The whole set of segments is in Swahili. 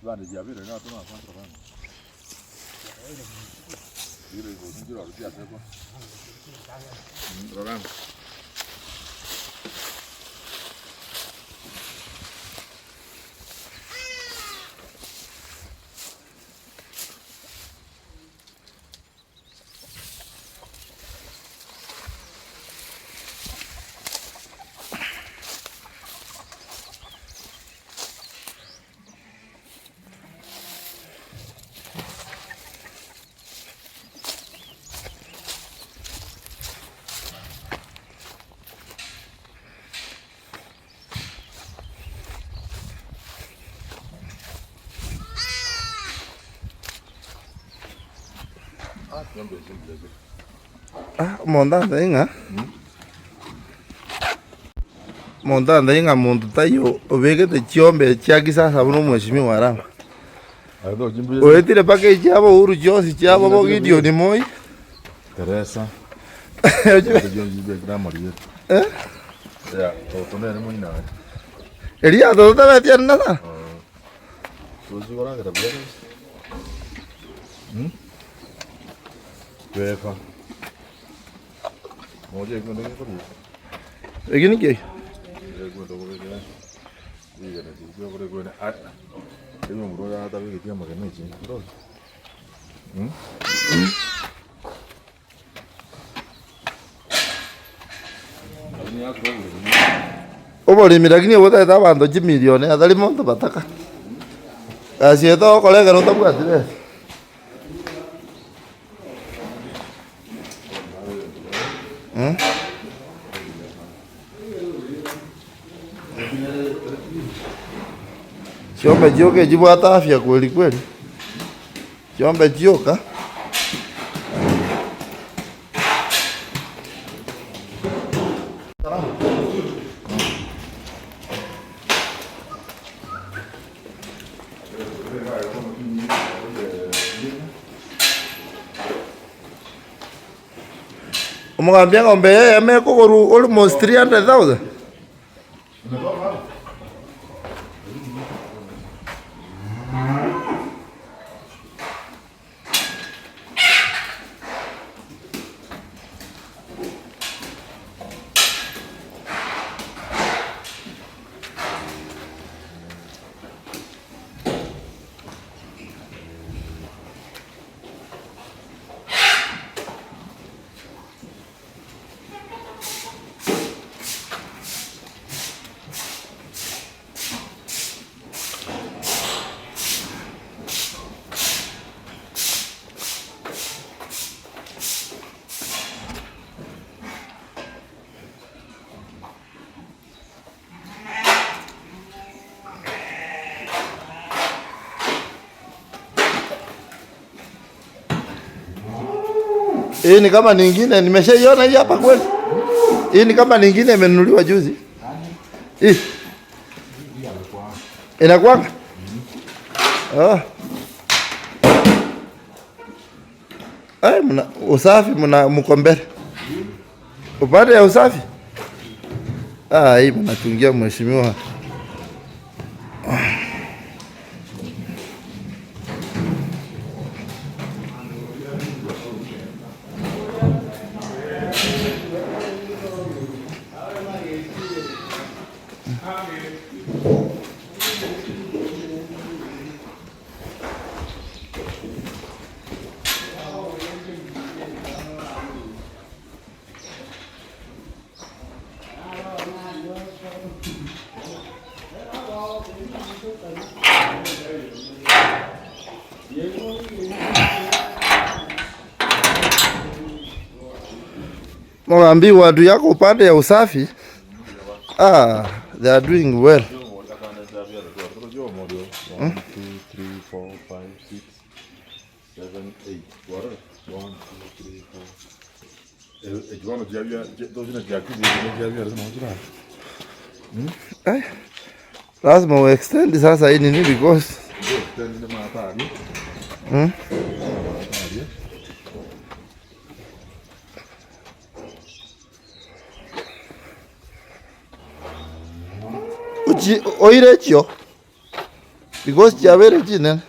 Vale, ya vieron, no, toma, cuánto vamos. Mira, y vos un tiro al día, ¿no? Programa. Monta tenga. Monta tenga muntu tayo obeke te chiombe chaki sasa buno mheshimiwa Arama. Oetire package yabo uru josi chabo bo video ni moi. Teresa. Ya, todo no muy nada. Elia todo te metías nada. Tú sí ahora que te puedes. Vefa. Oye, ¿cómo te quieres por ahí? ¿Qué ni qué? Yo creo que es un bro ya también que tiene más que no es bro. Obori miragini wote estaba ando 10 milioni adali monto bataka. Así es todo colega no te puedes decir. Chombe joke jibu hata afya kweli kweli. Chombe joka. Umugambia ngombe amekogoro almost 300,000. Hii ni kama nyingine nimeshaiona hii hapa kweli. Hii ni kama nyingine imenunuliwa juzi. Hii. Inakuwa? Mna usafi mko mbele. Upande ya usafi? Hii mnatungia mheshimiwa. Mwambi watu yako upande ya usafi. They are doing well. 1, 2, 3, 4, 5, 6, 7, 8. 1, 2, 3, 4. Lazima uextend sasa hii nini because oire chio Because chavere chine.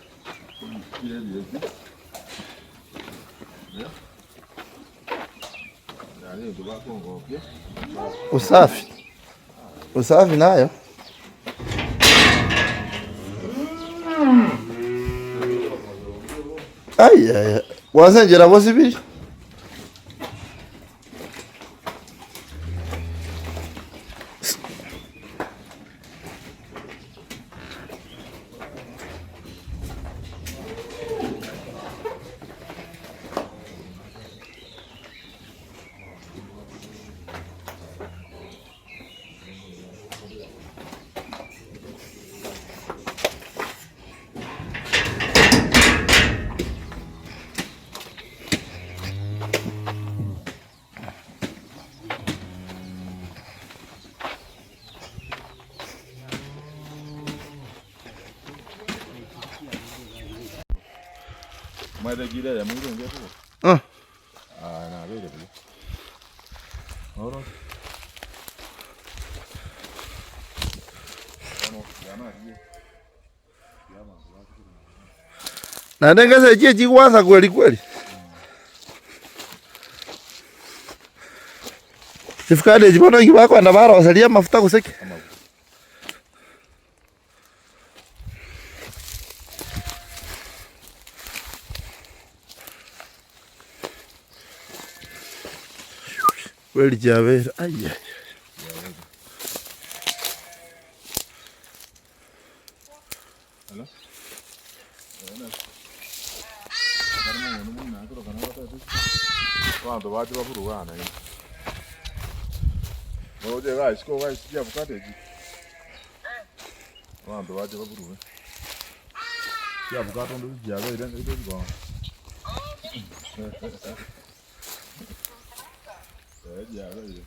Usafi. Usafi nayo. Ai. Wasenjera bosibiri. Mai da gida ya mun zo ngeto. Ah, Na be da bi. Oro. Ano, yana hiye. na ndengeze chechi kwanza kweli kweli. Sifikade jibono kibako na bara wasalia mafuta kuseki. Kweli chavera. Ai. Hello. Quando vai para Uruguai, né? Vou chegar, escolha vai se tiver bocado de. Quando vai para Uruguai. Se a bocado onde já vai dentro do bom. É já vai.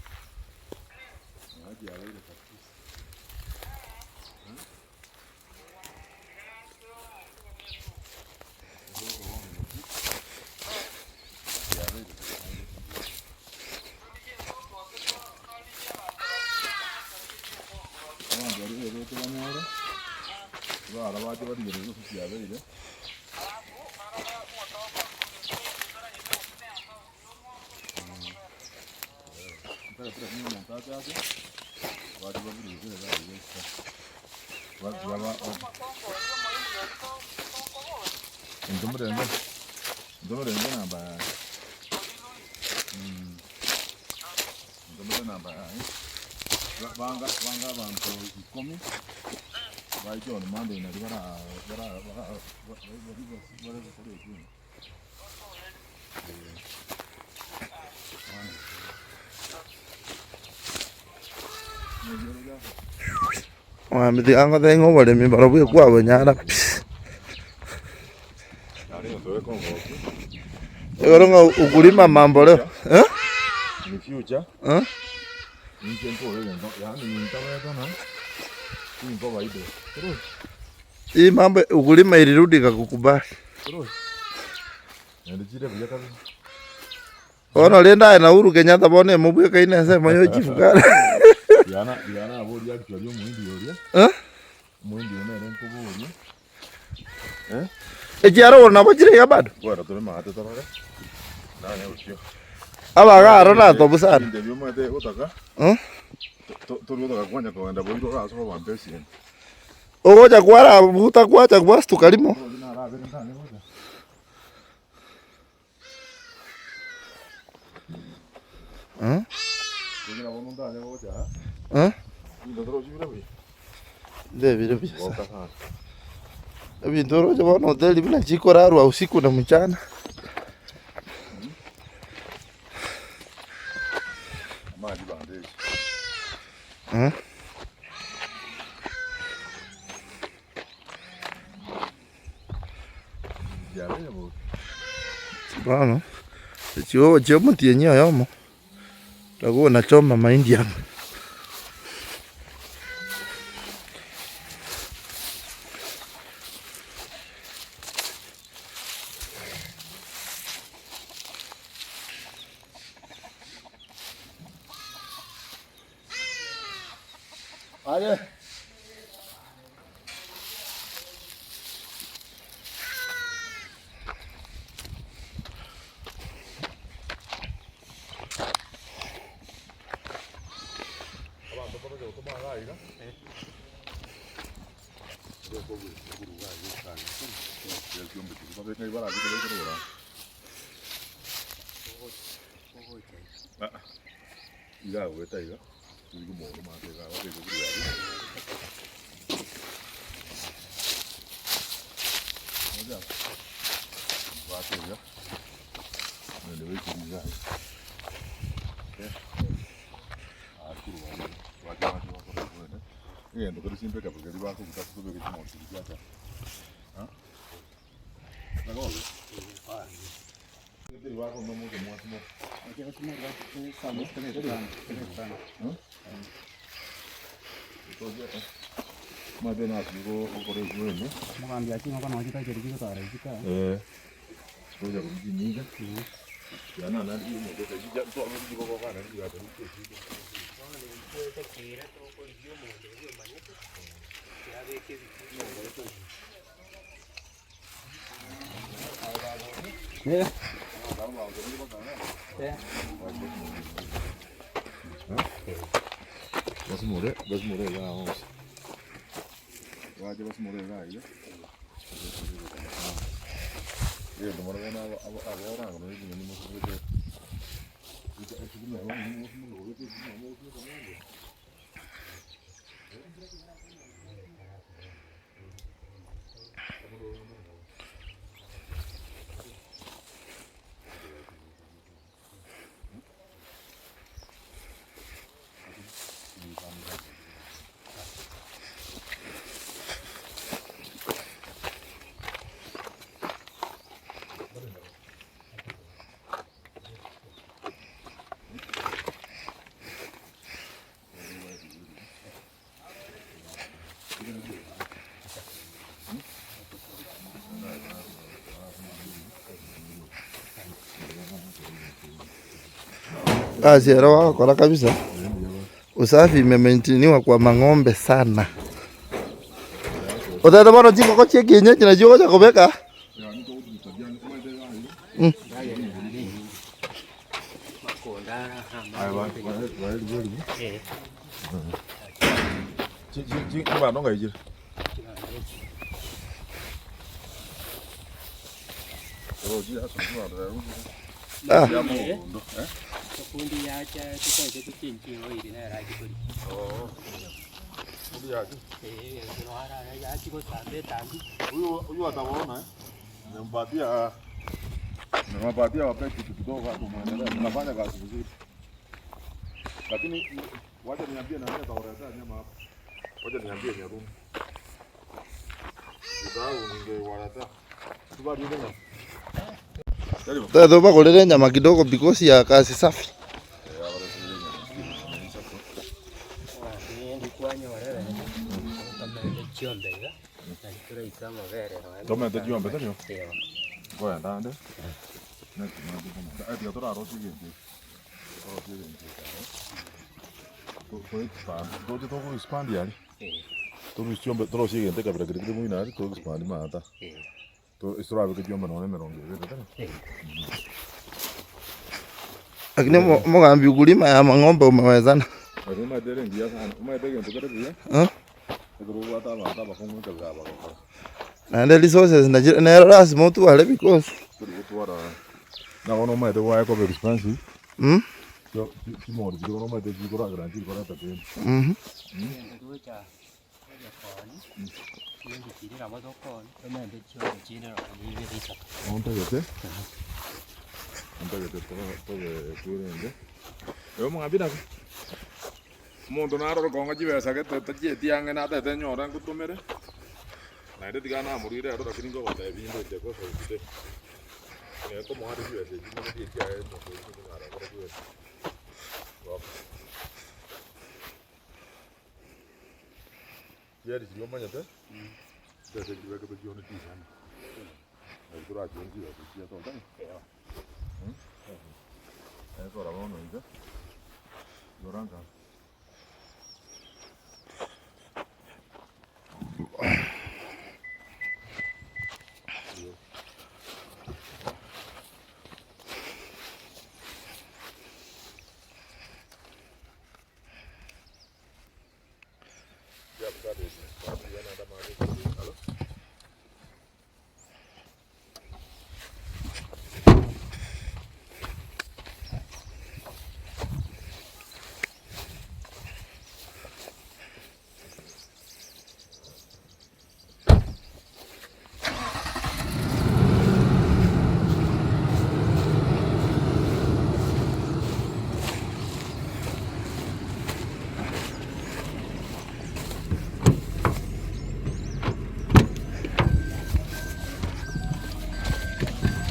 É já vai. Vanga bantu ikomi baito on Monday na bara Mimi anga tengo wale mimi bara bwe kwa banyana. Yoronga ukulima mambo leo. Ni future. Ni tempo leo ndo yani ni nitawa na. Ni mboga ido. Hii mambo ukulima ilirudi kakukubali. Ndijire buya kabi. Ono lenda na Uhuru Kenyatta bone mubwe kaine sema yo chifukara. Yana abodi yaki yo muindi yoria. Muindi unere nkuburia. Ejaro na bajire ya bado. Bora tole mate tarore. Na ne uchio. Abagaro na tobusana. Ndio mate utaka. Tolo utaka kwanja kwenda boiro ka so wa mpesi. Ogoja kwara buta kwacha kwa tukalimo. Vile sasa. Vindoro je bwana hoteli bila jiko raru usiku na mchana. Maji bandeji. Bwana. Chio mtienyo yomo. Takuwa nachoma mahindi yangu. Sera wakora kabisa. Usafi imemaintainiwa kwa mang'ombe sana. Utaenda bado jiko kwa kienyeji na jiko cha kubeka. Nimewapatia wapeti kitu kidogo hapo muendelee. Mnafanya kazi vizuri. Lakini wacha niambie na wewe utaorea nyama hapo. Wacha niambie nyarumu. Ndio ningewarata. Tubali ndio. Tado bakolele nyama kidogo because ya kazi safi. Toma te jiombe tanyo. Ngoja ndande. Ndio tora rosi gende. Dojo toko expand yali. Toro jiombe toro sigende kabla kile muina ari toro expand mata. To istora ke jiombe no meronge tanyo. Lakini mwangambi ukulima ya mang'ombe umewezana. Ngoma dere ngia sana. Umaidege ntokere bia. Ndio wata wata bafungu kabla baba. And the resources na ras motu wale because na ono mai de wa ko be expensive so ti mo di ko mai de ji ko ra gran ji ko ra ta pe yo mo ngabida mo do na ro ko ngaji be sa ke ta ji ti ang na ta te nyo ran ku to mere na de diga na morire ado lakini ngo bata vindo de ko so de ne ko mo hadi yu ese ji mo de ti aye mo ko ko na ra ko yu ese ya di yo ma nyata de de ju ko be yo ni ti sana ai dura ju ji ya ti to ta ko ra mo no ida doranga ya,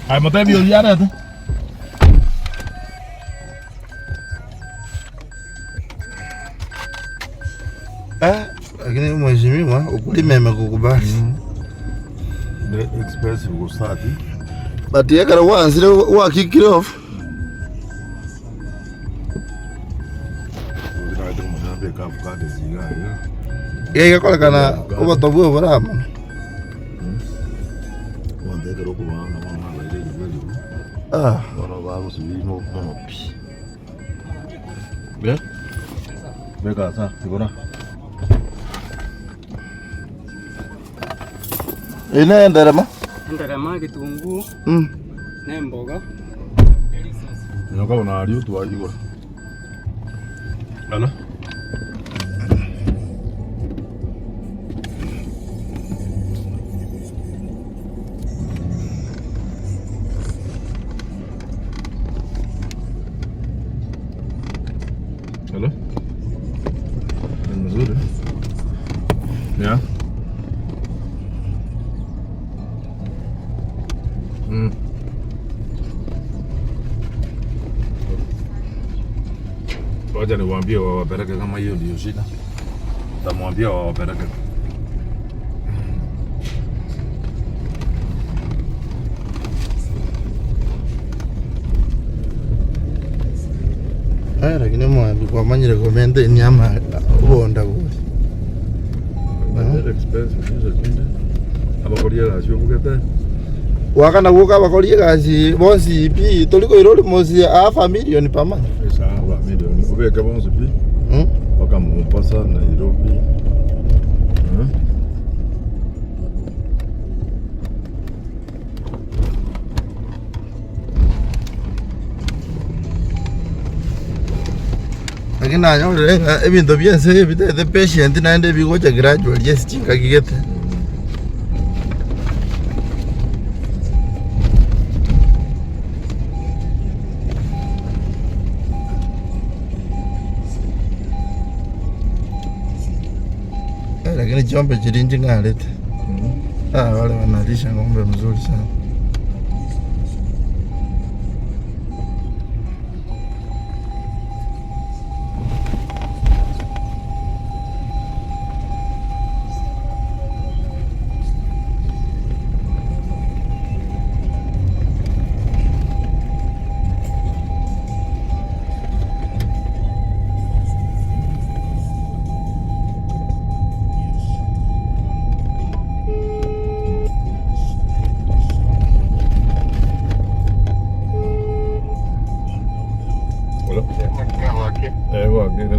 Ai mà tay biểu gì đấy thôi. Lakini mheshimiwa ukulima imekukubali. The expensive will start. But you gotta once you kick it off. Yeah, you kana over the world Arama. Yeah. Beka sa, sigura. Inaenda Arama? Ndarama kitunguu. Na mboga. Nyoka unario tu ajua. Ala. Hello? Nzuri. Yeah. Wacha niwaambie wawapeleke kama hiyo ndio shida. Tamwambia wawapeleke. Lakini mwambi kwa manyire komende nyama ubonda gose. Very expensive hizo kinda. Abakoria gasho bugete. Wakana guka bakorie gaci bonsi ipi toliko irori mosi a million pama. Esa wa milioni. Ubeka bonsi pi. Waka Mombasa Nairobi. Lakini nanyo ebintu byense the patient naende bigocha gradual yes chinga kigete. Lakini chombe chirinji ngalete. Wale wanalisha ng'ombe mzuri sana.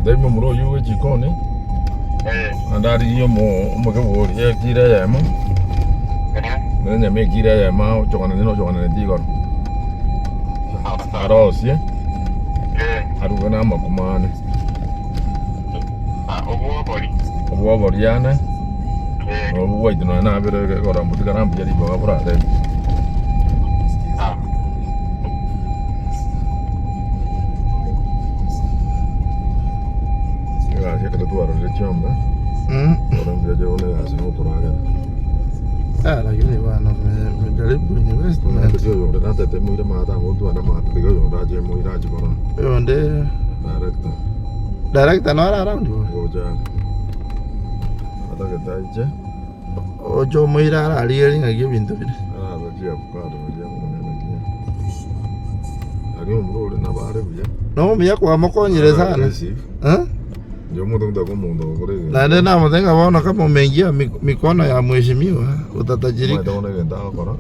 Daima muro yuwe jikoni. Andari yo mo ke wo ye kira ya mo. Nenya me kira ya ma jokana no jokana ndi gon. Aros ye. Arugana makumane. Obo bori yana. Obo wait no na bere ko rambu kana mbi ri ba bra de. Ya que tu eres de chamba. Ahora me llevo una hace no por acá. Lakini bwana mejaribu investment. Ndio ndio ndio tete mwira mata mtu ana mata ndio ndio raje mwira je bora. Yonde director no ara around you. Oja. Ata que taije. Ojo mwira ara ali ngagi bintu bile. Raje avocado je mwira ngi. Ari mro na bare bya. No mya kwa mokonyire sana. Yo mundo kwa mundo kule. Na ndio na mtenga waona kama umeingia mikono ya mheshimiwa utatajirika. Ndio unaenda kwa